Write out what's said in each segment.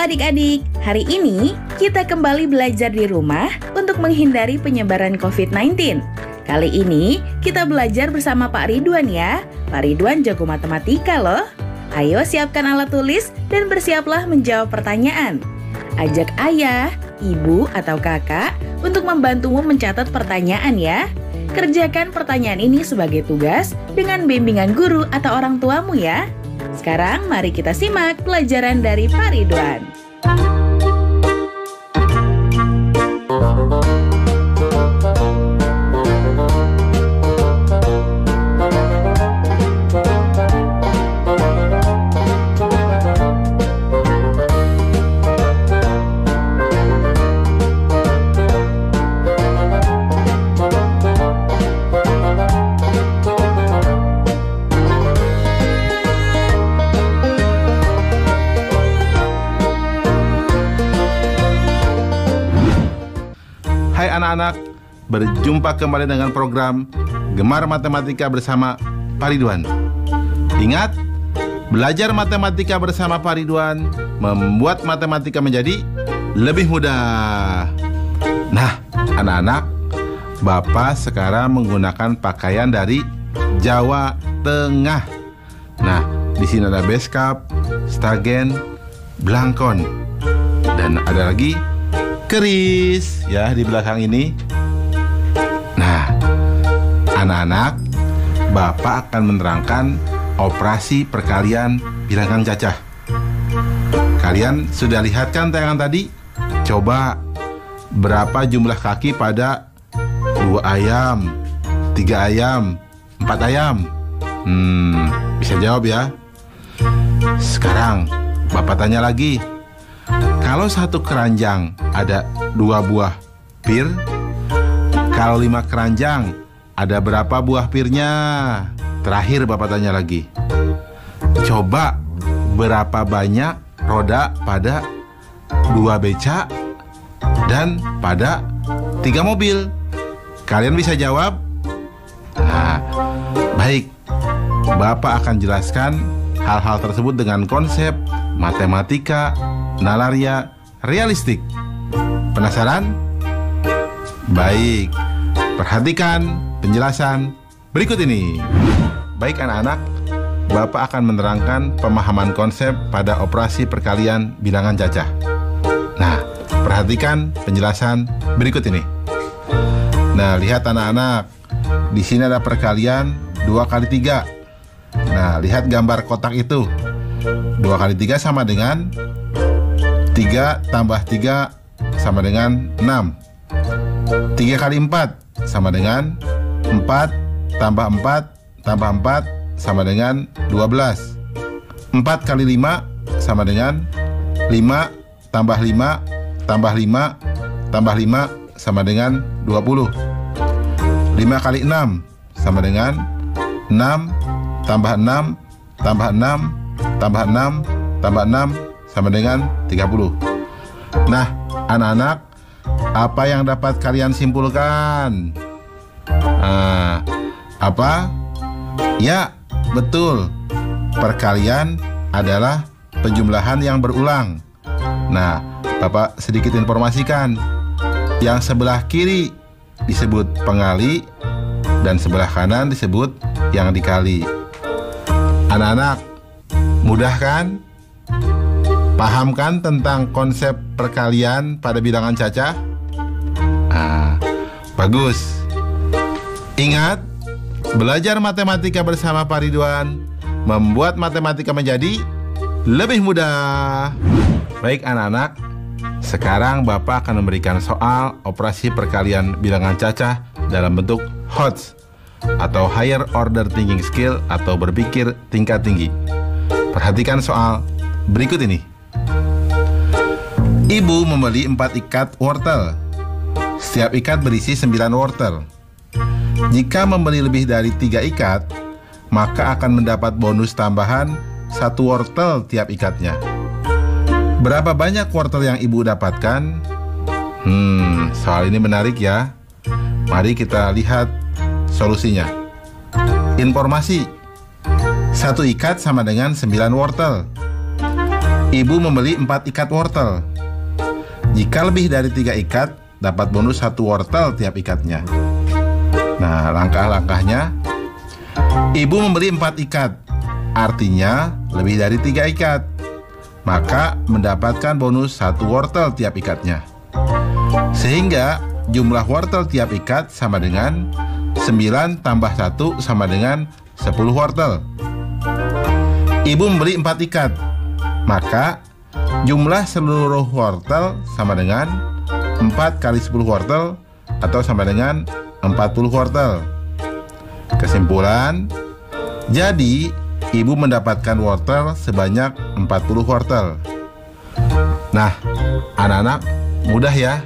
Adik-adik, hari ini kita kembali belajar di rumah untuk menghindari penyebaran COVID-19. Kali ini kita belajar bersama Pak Ridwan ya. Pak Ridwan jago matematika loh. Ayo siapkan alat tulis dan bersiaplah menjawab pertanyaan. Ajak ayah, ibu, atau kakak untuk membantumu mencatat pertanyaan ya. Kerjakan pertanyaan ini sebagai tugas dengan bimbingan guru atau orang tuamu ya. Sekarang mari kita simak pelajaran dari Pak Ridwan. Hai anak-anak, berjumpa kembali dengan program Gemar Matematika bersama Pak Ridwan. Ingat, belajar matematika bersama Pak Ridwan membuat matematika menjadi lebih mudah. Nah, anak-anak, Bapak sekarang menggunakan pakaian dari Jawa Tengah. Nah, di sini ada beskap, stagen, blangkon, dan ada lagi keris ya di belakang ini. Nah, anak-anak, Bapak akan menerangkan operasi perkalian bilangan cacah. Kalian sudah lihat kan tayangan tadi? Coba berapa jumlah kaki pada 2 ayam, 3 ayam, 4 ayam? Bisa jawab ya. Sekarang Bapak tanya lagi. Kalau satu keranjang ada 2 buah pir, kalau 5 keranjang ada berapa buah pirnya? Terakhir Bapak tanya lagi. Coba berapa banyak roda pada 2 beca dan pada 3 mobil? Kalian bisa jawab? Nah, baik. Bapak akan jelaskan hal-hal tersebut dengan konsep matematika nalaria realistik. Penasaran? Baik, perhatikan penjelasan berikut ini. Baik anak-anak, Bapak akan menerangkan pemahaman konsep pada operasi perkalian bilangan cacah. Nah, perhatikan penjelasan berikut ini. Nah, lihat anak-anak, di sini ada perkalian 2 kali 3. Nah, lihat gambar kotak itu. 2 kali 3 sama dengan 3 tambah 3 sama dengan 6. 3 kali 4 sama dengan 4 tambah 4 tambah 4 sama dengan 12. 4 kali 5 sama dengan 5 tambah 5 tambah 5 tambah 5 sama dengan 20. 5 kali 6 sama dengan 6 tambah 6 tambah 6 tambah 6 tambah 6 sama dengan 30. Nah, anak-anak, apa yang dapat kalian simpulkan? Apa? Ya, betul. Perkalian adalah penjumlahan yang berulang. Nah, Bapak sedikit informasikan. Yang sebelah kiri disebut pengali dan sebelah kanan disebut yang dikali. Anak-anak, mudah kan? Paham kan tentang konsep perkalian pada bilangan cacah? Bagus. Ingat, belajar matematika bersama Pak Ridwan membuat matematika menjadi lebih mudah. Baik anak-anak, sekarang Bapak akan memberikan soal operasi perkalian bilangan cacah dalam bentuk HOTS atau Higher Order Thinking Skill atau berpikir tingkat tinggi. Perhatikan soal berikut ini. Ibu membeli 4 ikat wortel. Setiap ikat berisi 9 wortel. Jika membeli lebih dari 3 ikat, maka akan mendapat bonus tambahan 1 wortel tiap ikatnya. Berapa banyak wortel yang ibu dapatkan? Soal ini menarik ya. Mari kita lihat solusinya. Informasi. 1 ikat sama dengan 9 wortel. Ibu membeli 4 ikat wortel. Jika lebih dari 3 ikat, dapat bonus 1 wortel tiap ikatnya. Nah, langkah-langkahnya. Ibu membeli 4 ikat, artinya lebih dari 3 ikat. Maka mendapatkan bonus 1 wortel tiap ikatnya. Sehingga jumlah wortel tiap ikat sama dengan 9 tambah 1 sama dengan 10 wortel. Ibu membeli 4 ikat, maka jumlah seluruh wortel sama dengan 4 kali 10 wortel atau sama dengan 40 wortel. Kesimpulan, jadi ibu mendapatkan wortel sebanyak 40 wortel. Nah, anak-anak, mudah ya?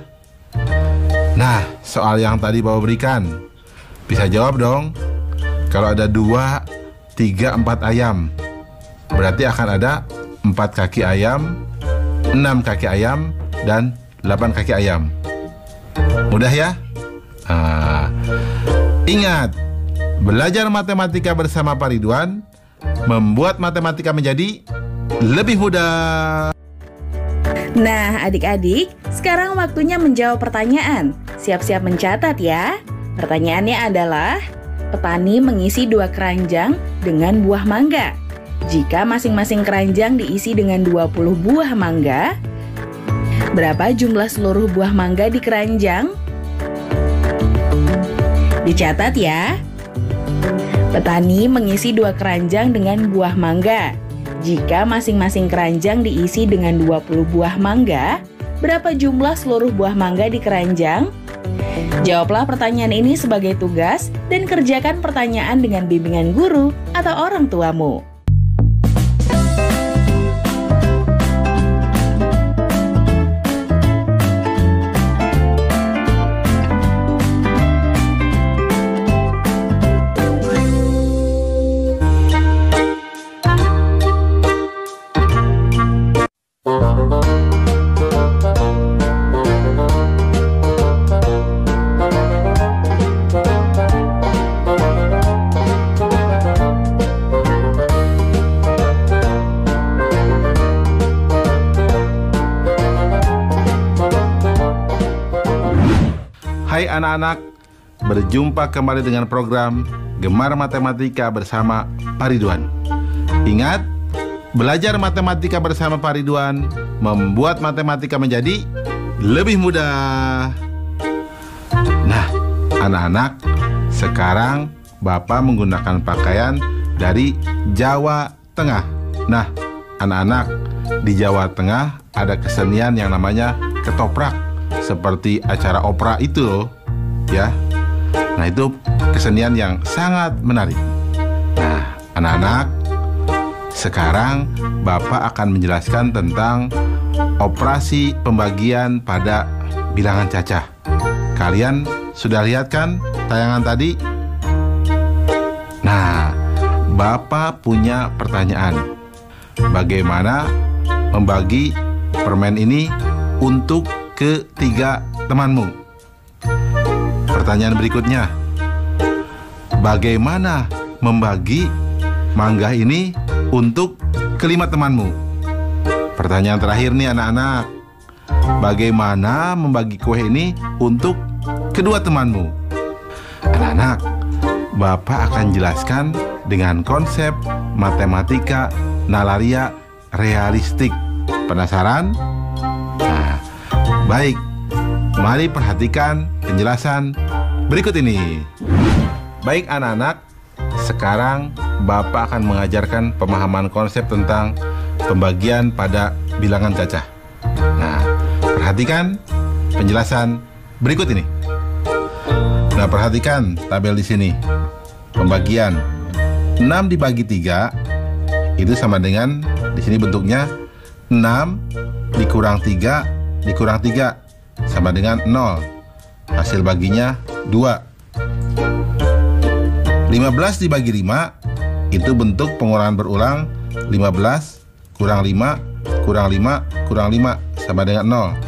Nah, soal yang tadi Bapak berikan, bisa jawab dong. Kalau ada 2, 3, 4 ayam, berarti akan ada 4 kaki ayam, 6 kaki ayam, dan 8 kaki ayam. Mudah ya? Ingat, belajar matematika bersama Pak Ridwan membuat matematika menjadi lebih mudah. Nah, adik-adik, sekarang waktunya menjawab pertanyaan. Siap-siap mencatat ya. Pertanyaannya adalah, petani mengisi 2 keranjang dengan buah mangga. Jika masing-masing keranjang diisi dengan 20 buah mangga, berapa jumlah seluruh buah mangga di keranjang? Dicatat ya. Petani mengisi 2 keranjang dengan buah mangga. Jika masing-masing keranjang diisi dengan 20 buah mangga, berapa jumlah seluruh buah mangga di keranjang? Jawablah pertanyaan ini sebagai tugas dan kerjakan pertanyaan dengan bimbingan guru atau orang tuamu. Hai anak-anak, berjumpa kembali dengan program Gemar Matematika bersama Pak Ridwan. Ingat, belajar matematika bersama Pak Ridwan membuat matematika menjadi lebih mudah. Nah, anak-anak, sekarang Bapak menggunakan pakaian dari Jawa Tengah. Nah, anak-anak, di Jawa Tengah ada kesenian yang namanya ketoprak. Seperti acara opera itu loh, ya. Nah, itu kesenian yang sangat menarik. Nah, anak-anak, sekarang Bapak akan menjelaskan tentang operasi pembagian pada bilangan cacah. Kalian sudah lihat kan tayangan tadi? Nah, Bapak punya pertanyaan. Bagaimana membagi permen ini untuk ketiga temanmu? Pertanyaan berikutnya, bagaimana membagi mangga ini untuk kelima temanmu? Pertanyaan terakhir nih anak-anak, bagaimana membagi kue ini untuk kedua temanmu? Anak-anak, Bapak akan jelaskan dengan konsep matematika nalaria realistik. Penasaran? Nah, baik. Mari perhatikan penjelasan berikut ini. Baik anak-anak, sekarang Bapak akan mengajarkan pemahaman konsep tentang pembagian pada bilangan cacah. Nah, perhatikan penjelasan berikut ini. Nah, perhatikan tabel di sini. Pembagian 6 dibagi 3 itu sama dengan, di sini bentuknya 6 dikurang 3 dikurang 3 sama dengan 0. Hasil baginya 2. 15 dibagi 5 itu bentuk pengurangan berulang 15 kurang 5 kurang 5 kurang 5 sama dengan 0.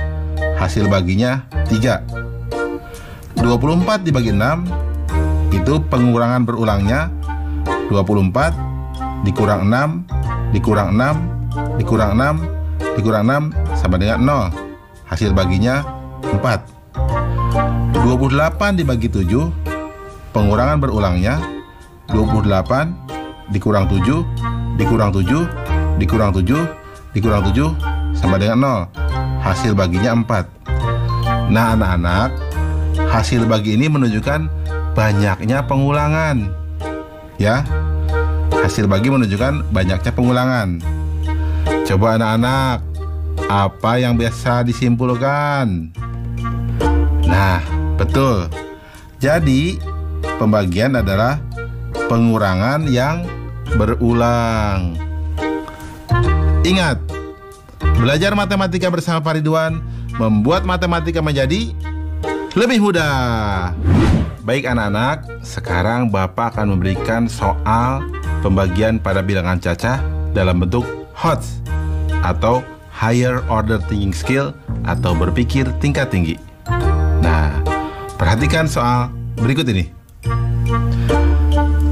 Hasil baginya 3. 24 dibagi 6 itu pengurangan berulangnya 24 dikurang 6 dikurang 6 dikurang 6 dikurang 6 sama dengan 0. Hasil baginya 4. 28 dibagi 7 pengurangan berulangnya 28 dikurang 7 dikurang 7 dikurang 7 dikurang 7 sama dengan 0. Hasil baginya 4. Nah anak-anak, hasil bagi ini menunjukkan banyaknya pengulangan. Ya, hasil bagi menunjukkan banyaknya pengulangan. Coba anak-anak, apa yang biasa disimpulkan? Nah, betul. Jadi, pembagian adalah pengurangan yang berulang. Ingat, belajar matematika bersama Pak Ridwan membuat matematika menjadi lebih mudah. Baik anak-anak, sekarang Bapak akan memberikan soal pembagian pada bilangan cacah dalam bentuk HOTS atau Higher Order Thinking Skill atau berpikir tingkat tinggi. Nah, perhatikan soal berikut ini.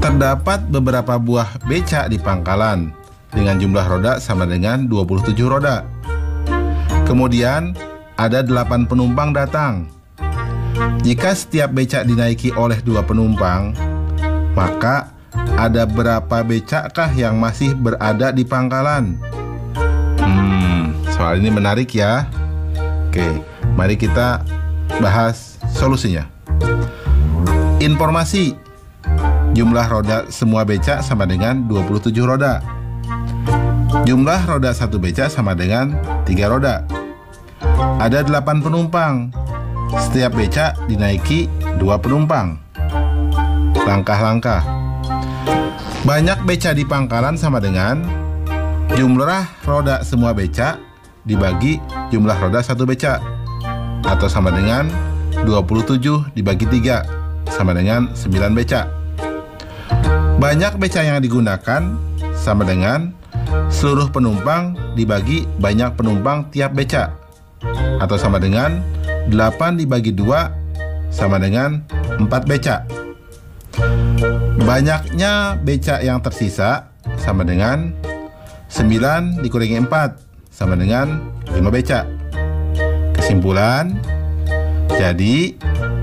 Terdapat beberapa buah becak di pangkalan dengan jumlah roda sama dengan 27 roda. Kemudian ada 8 penumpang datang. Jika setiap becak dinaiki oleh 2 penumpang, maka ada berapa becakkah yang masih berada di pangkalan? Soal ini menarik ya. Oke, mari kita bahas solusinya. Informasi: jumlah roda semua becak sama dengan 27 roda. Jumlah roda satu becak sama dengan 3 roda. Ada 8 penumpang. Setiap becak dinaiki 2 penumpang. Langkah-langkah. Banyak becak di pangkalan sama dengan jumlah roda semua becak dibagi jumlah roda satu becak, atau sama dengan 27 dibagi 3 sama dengan 9 becak. Banyak becak yang digunakan sama dengan seluruh penumpang dibagi banyak penumpang tiap becak, atau sama dengan 8 dibagi 2 sama dengan 4 becak. Banyaknya becak yang tersisa sama dengan 9 dikurangi 4 sama dengan 5 becak. Kesimpulan, jadi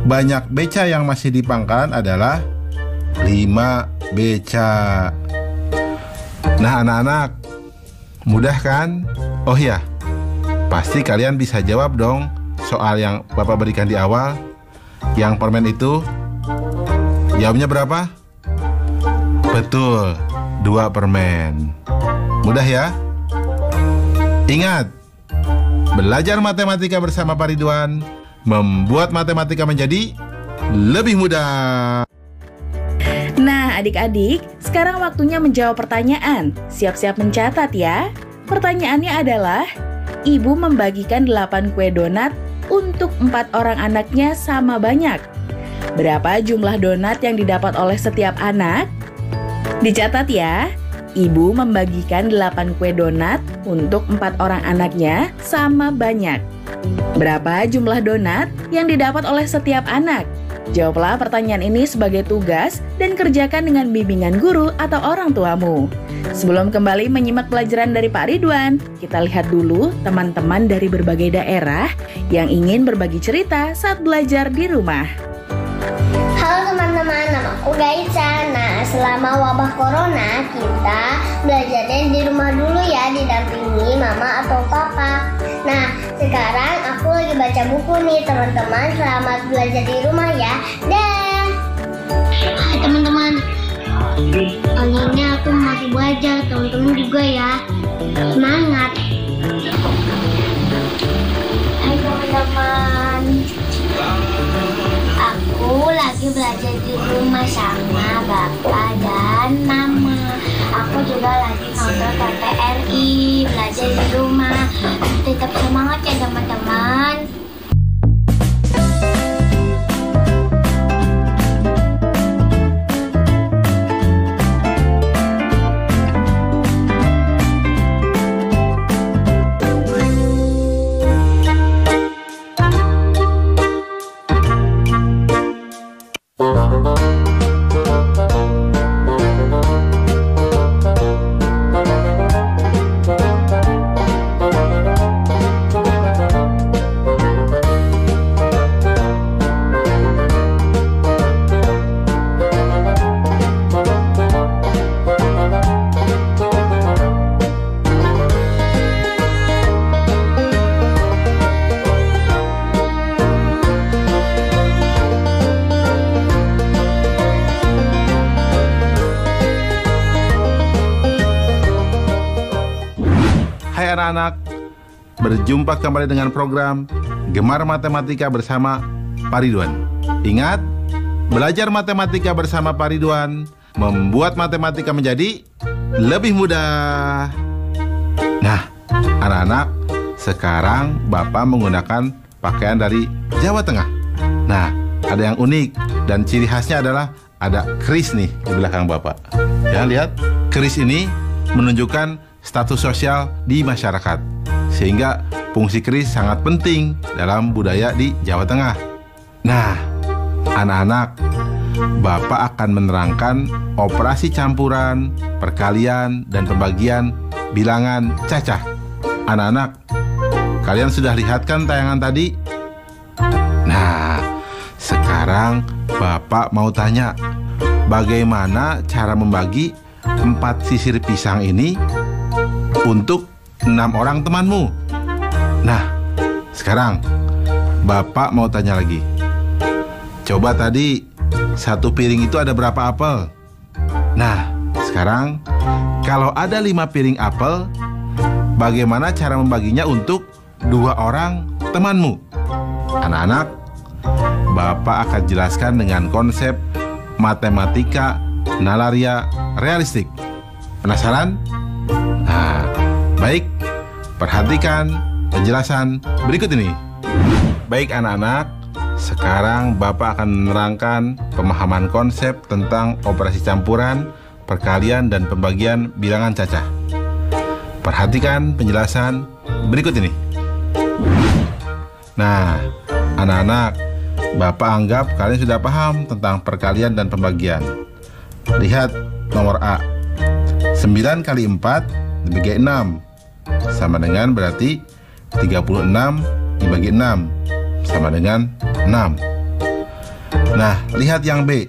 banyak becak yang masih di pangkalan adalah 5 becak. Nah anak-anak, mudah kan? Oh ya, pasti kalian bisa jawab dong soal yang Bapak berikan di awal. Yang permen itu, jawabnya berapa? Betul, 2 permen. Mudah ya? Ingat, belajar matematika bersama Pak Ridwan membuat matematika menjadi lebih mudah. Nah adik-adik, sekarang waktunya menjawab pertanyaan. Siap-siap mencatat ya. Pertanyaannya adalah, ibu membagikan 8 kue donat untuk 4 orang anaknya sama banyak. Berapa jumlah donat yang didapat oleh setiap anak? Dicatat ya, ibu membagikan 8 kue donat untuk 4 orang anaknya sama banyak. Berapa jumlah donat yang didapat oleh setiap anak? Jawablah pertanyaan ini sebagai tugas dan kerjakan dengan bimbingan guru atau orang tuamu. Sebelum kembali menyimak pelajaran dari Pak Ridwan, kita lihat dulu teman-teman dari berbagai daerah yang ingin berbagi cerita saat belajar di rumah. Halo teman-teman, nama Aku Gaisa. Nah, selama wabah corona kita belajarnya di rumah dulu ya, didampingi mama atau papa. Nah, sekarang aku lagi baca buku nih teman-teman. Selamat belajar di rumah ya. Dah. Hai teman-teman. Kali ini aku masih belajar, teman-teman juga ya. Semangat. Hai teman-teman. Aku lagi belajar di rumah sama bapak dan mama. Aku juga lagi nonton TVRI, belajar di rumah. Tetap semangat ya teman-teman. Hai anak-anak, berjumpa kembali dengan program Gemar Matematika bersama Pak Ridwan. Ingat, belajar matematika bersama Pak Ridwan membuat matematika menjadi lebih mudah. Nah, anak-anak, sekarang Bapak menggunakan pakaian dari Jawa Tengah. Nah, ada yang unik dan ciri khasnya adalah ada keris nih di belakang Bapak. Ya, lihat, keris ini menunjukkan status sosial di masyarakat, sehingga fungsi keris sangat penting dalam budaya di Jawa Tengah. Nah, anak-anak, Bapak akan menerangkan operasi campuran, perkalian, dan pembagian bilangan cacah. Anak-anak, kalian sudah lihat kan tayangan tadi? Nah, sekarang Bapak mau tanya, bagaimana cara membagi 4 sisir pisang ini untuk 6 orang temanmu? Nah, sekarang Bapak mau tanya lagi. Coba tadi 1 piring itu ada berapa apel? Nah, sekarang kalau ada 5 piring apel, bagaimana cara membaginya untuk 2 orang temanmu? Anak-anak, Bapak akan jelaskan dengan konsep matematika nalaria realistik. Penasaran? Nah, baik, perhatikan penjelasan berikut ini. Baik anak-anak, sekarang Bapak akan menerangkan pemahaman konsep tentang operasi campuran, perkalian, dan pembagian bilangan cacah. Perhatikan penjelasan berikut ini. Nah, anak-anak, Bapak anggap kalian sudah paham tentang perkalian dan pembagian. Lihat nomor A. 9 kali 4 dibagi 6 sama dengan berarti 36 dibagi 6 sama dengan 6. Nah, lihat yang B.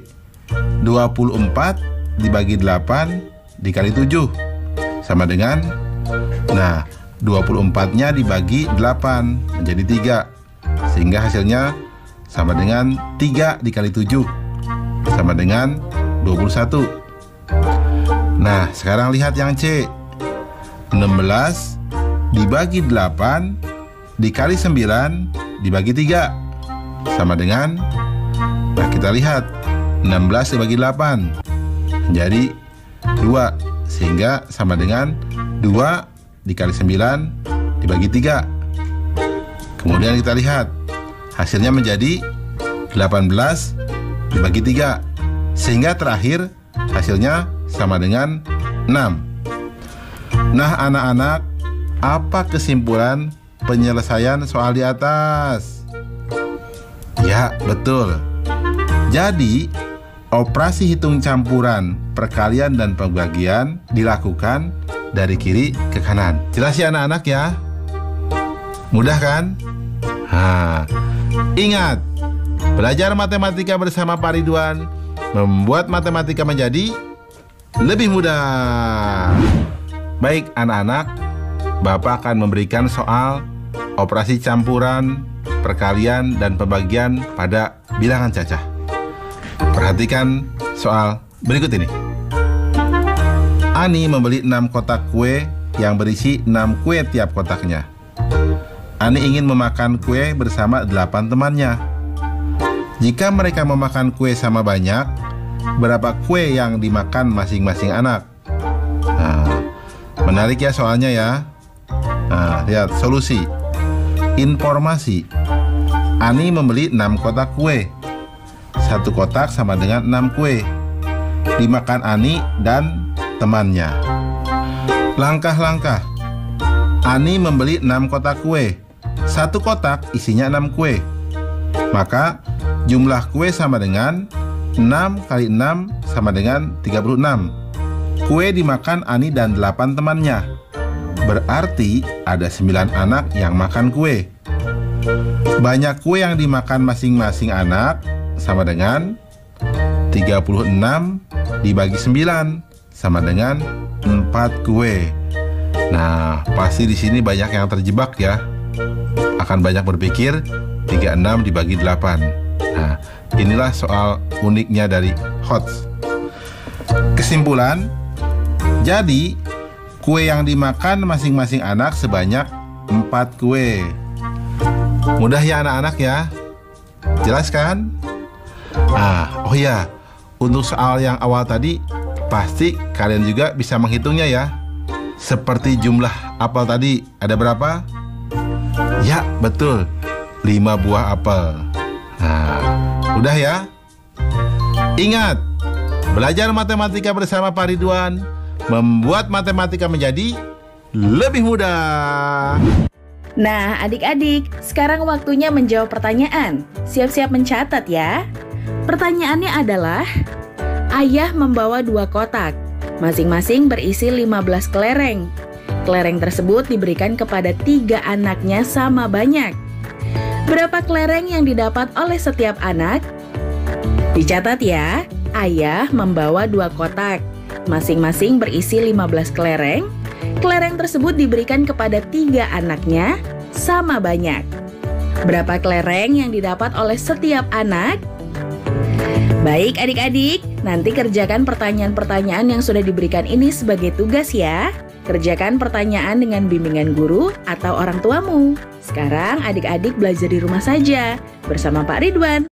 24 dibagi 8 dikali 7 sama dengan, nah, 24-nya dibagi 8 menjadi 3, sehingga hasilnya sama dengan 3 dikali 7 sama dengan 21. Nah, sekarang lihat yang C. 16 dibagi 8 dikali 9 dibagi 3 sama dengan, nah kita lihat 16 dibagi 8 menjadi 2, sehingga sama dengan 2 dikali 9 dibagi 3. Kemudian kita lihat hasilnya menjadi 18 dibagi 3, sehingga terakhir hasilnya sama dengan 6. Nah anak-anak, apa kesimpulan penyelesaian soal di atas? Ya, betul. Jadi, operasi hitung campuran, perkalian, dan pembagian dilakukan dari kiri ke kanan. Jelas ya anak-anak ya? Mudah kan? Ingat, belajar matematika bersama Pak Ridwan membuat matematika menjadi lebih mudah. Baik anak-anak, Bapak akan memberikan soal operasi campuran, perkalian, dan pembagian pada bilangan cacah. Perhatikan soal berikut ini. Ani membeli 6 kotak kue yang berisi 6 kue tiap kotaknya. Ani ingin memakan kue bersama 8 temannya. Jika mereka memakan kue sama banyak, berapa kue yang dimakan masing-masing anak? Nah, menarik ya soalnya ya. Nah, lihat solusi. Informasi. Ani membeli 6 kotak kue. 1 kotak sama dengan 6 kue. Dimakan Ani dan temannya. Langkah-langkah. Ani membeli 6 kotak kue. 1 kotak isinya 6 kue. Maka jumlah kue sama dengan 6 kali 6 sama dengan 36. Kue dimakan Ani dan 8 temannya. Berarti ada 9 anak yang makan kue. Banyak kue yang dimakan masing-masing anak sama dengan 36 dibagi 9 sama dengan 4 kue. Nah, pasti di sini banyak yang terjebak ya. Akan banyak berpikir 36 dibagi 8. Nah, inilah soal uniknya dari HOTS. Kesimpulan, jadi kue yang dimakan masing-masing anak sebanyak 4 kue. Mudah ya anak-anak ya? Jelas kan? Oh iya, untuk soal yang awal tadi, pasti kalian juga bisa menghitungnya ya. Seperti jumlah apel tadi, ada berapa? Ya, betul, 5 buah apel. Nah, udah ya? Ingat, belajar matematika bersama Pak Ridwan membuat matematika menjadi lebih mudah. Nah, adik-adik, sekarang waktunya menjawab pertanyaan. Siap-siap mencatat ya. Pertanyaannya adalah, ayah membawa 2 kotak, masing-masing berisi 15 kelereng. Kelereng tersebut diberikan kepada 3 anaknya sama banyak. Berapa kelereng yang didapat oleh setiap anak? Dicatat ya, ayah membawa 2 kotak, masing-masing berisi 15 kelereng. Kelereng tersebut diberikan kepada 3 anaknya sama banyak. Berapa kelereng yang didapat oleh setiap anak? Baik adik-adik, nanti kerjakan pertanyaan-pertanyaan yang sudah diberikan ini sebagai tugas ya. Kerjakan pertanyaan dengan bimbingan guru atau orang tuamu. Sekarang adik-adik belajar di rumah saja bersama Pak Ridwan.